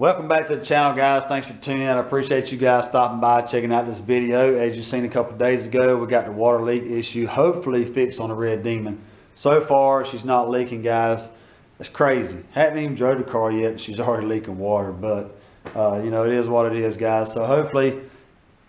Welcome back to the channel, guys. Thanks for tuning in. I appreciate you guys stopping by, checking out this video. As you've seen a couple days ago, we got the water leak issue hopefully fixed on the Red Demon. So far, she's not leaking, guys. It's crazy. Haven't even drove the car yet, and she's already leaking water. But, you know, it is what it is, guys. So hopefully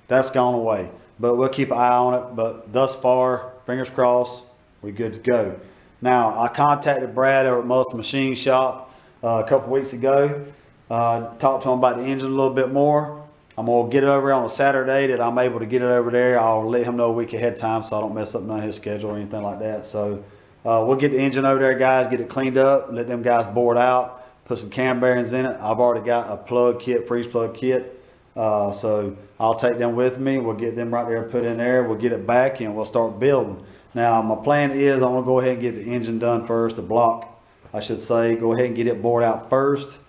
that's gone away. But we'll keep an eye on it. But thus far, fingers crossed, we're good to go. Now, I contacted Brad over at Muscle Machine Shop a couple weeks ago. Talked to him about the engine a little bit more. I'm going to get it over on a Saturday that I'm able to get it over there. I'll let him know a week ahead of time so I don't mess up none of his schedule or anything like that. So we'll get the engine over there, guys, get it cleaned up, let them guys bore it out, put some cam bearings in it. I've already got a plug kit, freeze plug kit. So I'll take them with me. We'll get them right there and put in there. We'll get it back and we'll start building. Now, my plan is I'm going to go ahead and get the engine done first, the block, I should say. Go ahead and get it bored out first.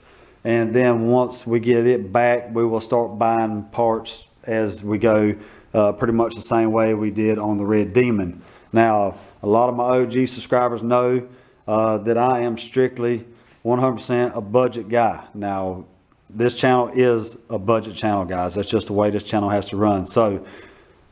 And then once we get it back, we will start buying parts as we go, pretty much the same way we did on the Red Demon. Now, a lot of my OG subscribers know that I am strictly 100% a budget guy. Now, this channel is a budget channel, guys. That's just the way this channel has to run. So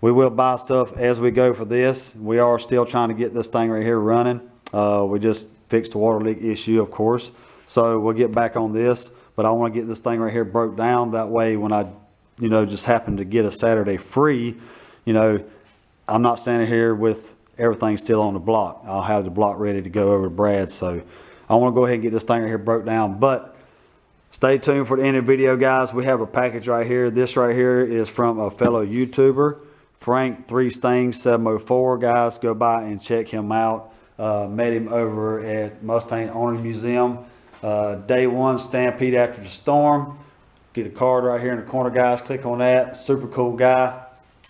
we will buy stuff as we go for this. We are still trying to get this thing right here running. We just fixed the water leak issue, of course. So we'll get back on this. But I want to get this thing right here broke down. That way when I, you know, just happen to get a Saturday free, you know, I'm not standing here with everything still on the block. I'll have the block ready to go over to Brad. So I want to go ahead and get this thing right here broke down. But stay tuned for the end of the video, guys. We have a package right here. This right here is from a fellow YouTuber, Frank 3Stang704. Guys, go by and check him out. Met him over at Mustang Owner Museum. Day one stampede after the storm. Get a card right here in the corner, guys. Click on that. Super cool guy.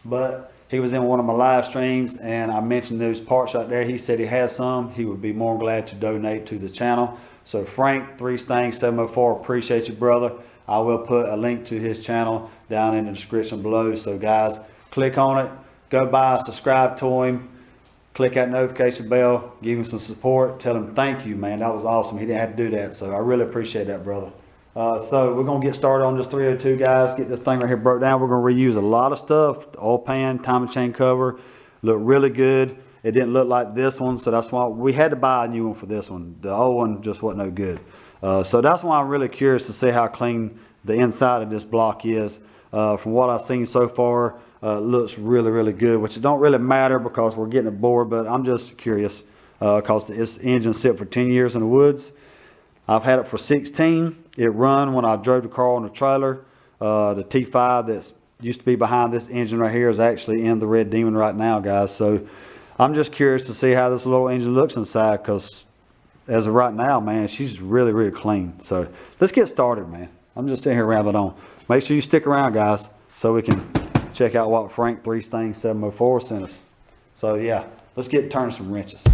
But he was in one of my live streams and I mentioned those parts right there. He said he has some. He would be more than glad to donate to the channel. So Frank 3Stang704, appreciate you, brother. I will put a link to his channel down in the description below. So guys, click on it, go by, subscribe to him. Click that notification bell, give him some support, tell him thank you, man. That was awesome. He didn't have to do that, so I really appreciate that, brother. So we're going to get started on this 302, guys. Get this thing right here broke down. We're going to reuse a lot of stuff. The oil pan, timing chain cover, look really good. It didn't look like this one, so that's why we had to buy a new one for this one. The old one just wasn't no good. So that's why I'm really curious to see how clean the inside of this block is. From what I've seen so far, looks really good, which it don't really matter because we're getting it bored, but I'm just curious because this engine sit for 10 years in the woods. I've had it for 16. It run when I drove the car on the trailer. The T5 that used to be behind this engine right here is actually in the Red Demon right now, guys. So I'm just curious to see how this little engine looks inside because as of right now, man, she's really clean. So let's get started, man. I'm just sitting here rambling on. Make sure you stick around, guys, so we can check out what Frank 3Stang704 sent us. So yeah, let's get turning some wrenches.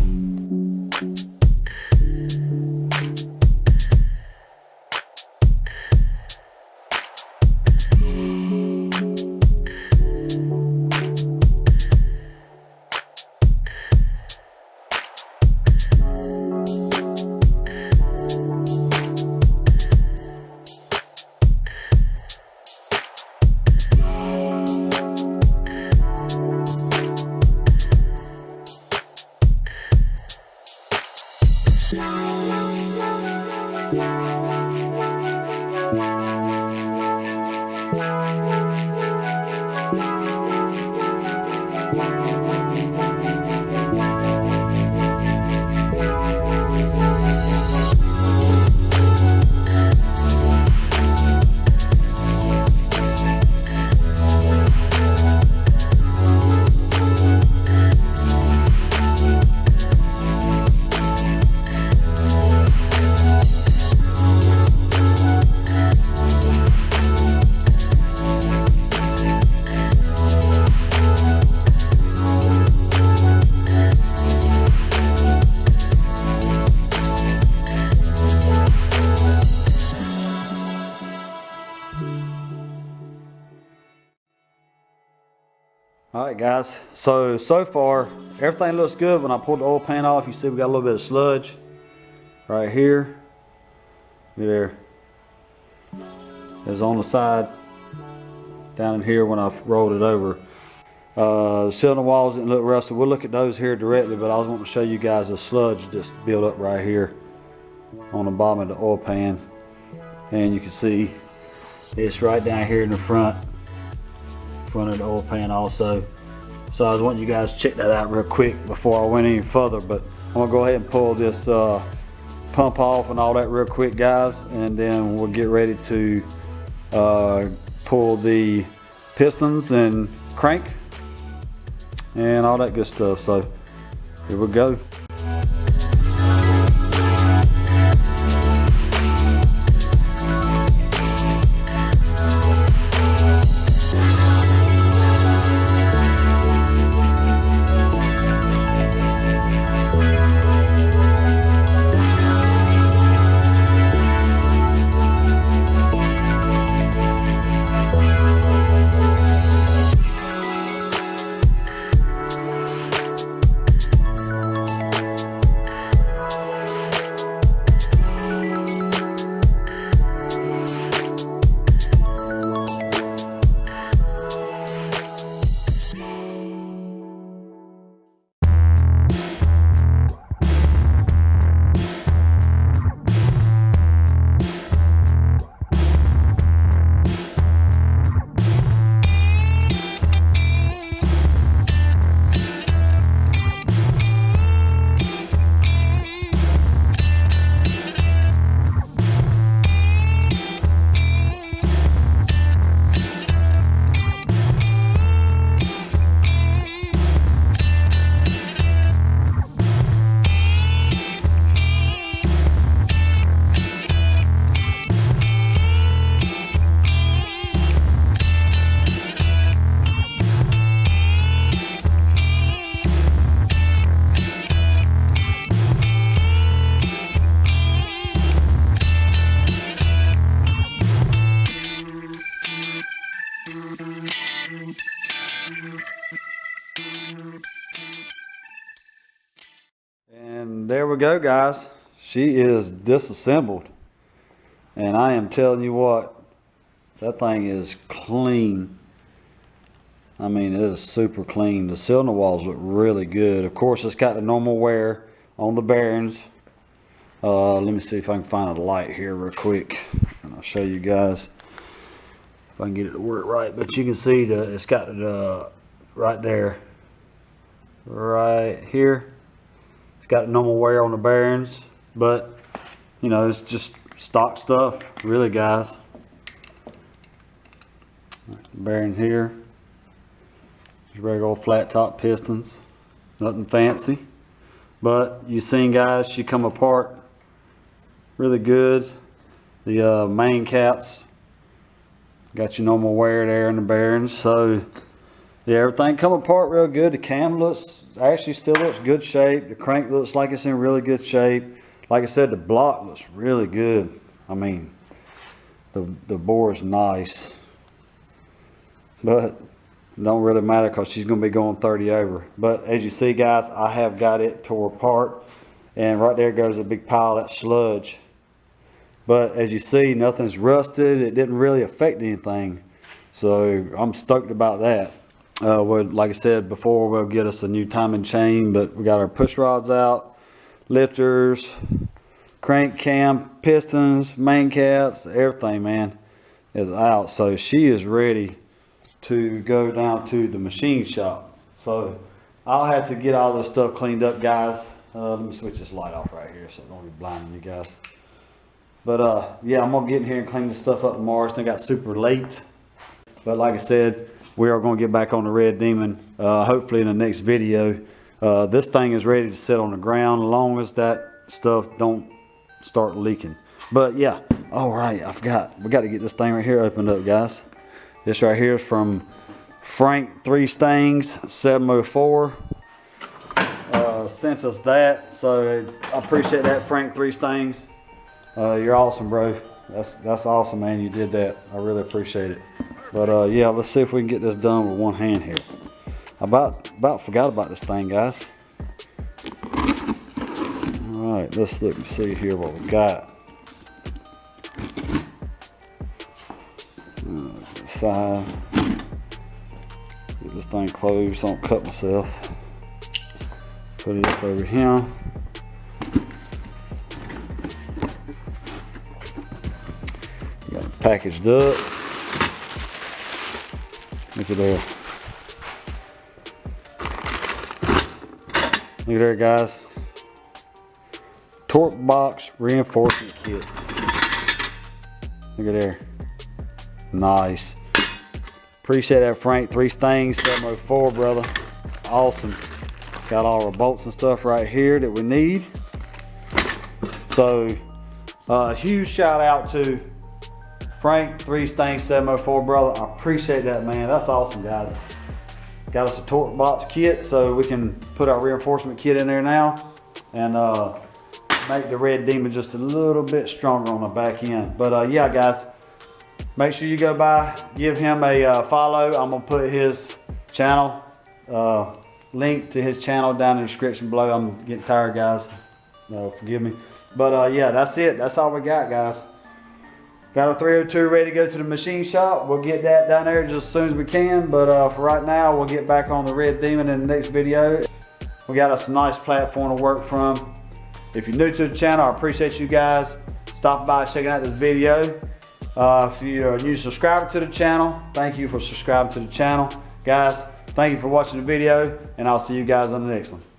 All right, guys, so far everything looks good. When I pulled the oil pan off, you see we got a little bit of sludge right here. There. is on the side down in here when I've rolled it over. Cylinder walls didn't look rusted. We'll look at those here directly, but I was wanting to show you guys the sludge that's built up right here on the bottom of the oil pan. And you can see it's right down here in the front of the oil pan also. So I was wanting you guys to check that out real quick before I went any further, but I'm gonna go ahead and pull this pump off and all that real quick, guys, and then we'll get ready to pull the pistons and crank and all that good stuff. So here we go. And there we go, guys. She is disassembled. And I am telling you what, that thing is clean. I mean, it is super clean. The cylinder walls look really good. Of course, it's got the normal wear on the bearings. Let me see if I can find a light here real quick, and I'll show you guys if I can get it to work right. But you can see it's got the right there, right here. It's got normal wear on the bearings, but you know, it's just stock stuff, really, guys. Bearings here, just regular old flat top pistons, nothing fancy. But you seen, guys, she come apart really good. The main caps got your normal wear there in the bearings, so yeah, everything come apart real good. The cam actually still looks good shape. The crank looks like it's in really good shape. Like I said, the block looks really good. I mean, the bore is nice, but it don't really matter because she's going to be going 30 over. But as you see, guys, I have got it tore apart, and right there goes a big pile of that sludge. But as you see, nothing's rusted. It didn't really affect anything, so I'm stoked about that. Like I said before, we'll get us a new timing chain, but we got our push rods out, lifters, crank cam, pistons, main caps, everything, man, is out. So she is ready to go down to the machine shop. So I'll have to get all this stuff cleaned up, guys. Let me switch this light off right here so I don't be blinding you guys. But yeah, I'm gonna get in here and clean this stuff up tomorrow. It's got super late, but like I said, we are going to get back on the Red Demon hopefully in the next video. This thing is ready to sit on the ground as long as that stuff don't start leaking. But yeah, all right, I forgot, we got to get this thing right here opened up, guys. This right here is from Frank 3 Stangs 704. Sent us that, so I appreciate that, Frank 3 Stangs. You're awesome, bro. That's awesome, man. You did that. I really appreciate it. But yeah, let's see if we can get this done with one hand here. I about forgot about this thing, guys. All right, let's look and see here what we got. side. Get this thing closed, don't cut myself. Put it up over here. Got it packaged up. Look at there. Look at there, guys. Torque box reinforcement kit. Look at there. Nice. Appreciate that, Frank. 3 Stings 704, brother. Awesome. Got all our bolts and stuff right here that we need. So, huge shout out to Frank, 3 Stings 704, brother. I appreciate that, man. That's awesome, guys. Got us a torque box kit so we can put our reinforcement kit in there now and make the Red Demon just a little bit stronger on the back end. But yeah, guys, make sure you go by, give him a follow. I'm gonna put his channel, link to his channel down in the description below. I'm getting tired, guys. Forgive me. But yeah, that's it. That's all we got, guys. Got our 302 ready to go to the machine shop. We'll get that down there just as soon as we can. But for right now, we'll get back on the Red Demon in the next video. We got us a nice platform to work from. If you're new to the channel, I appreciate you guys stopping by, checking out this video. If you're a new subscriber to the channel, thank you for subscribing to the channel. Guys, thank you for watching the video, and I'll see you guys on the next one.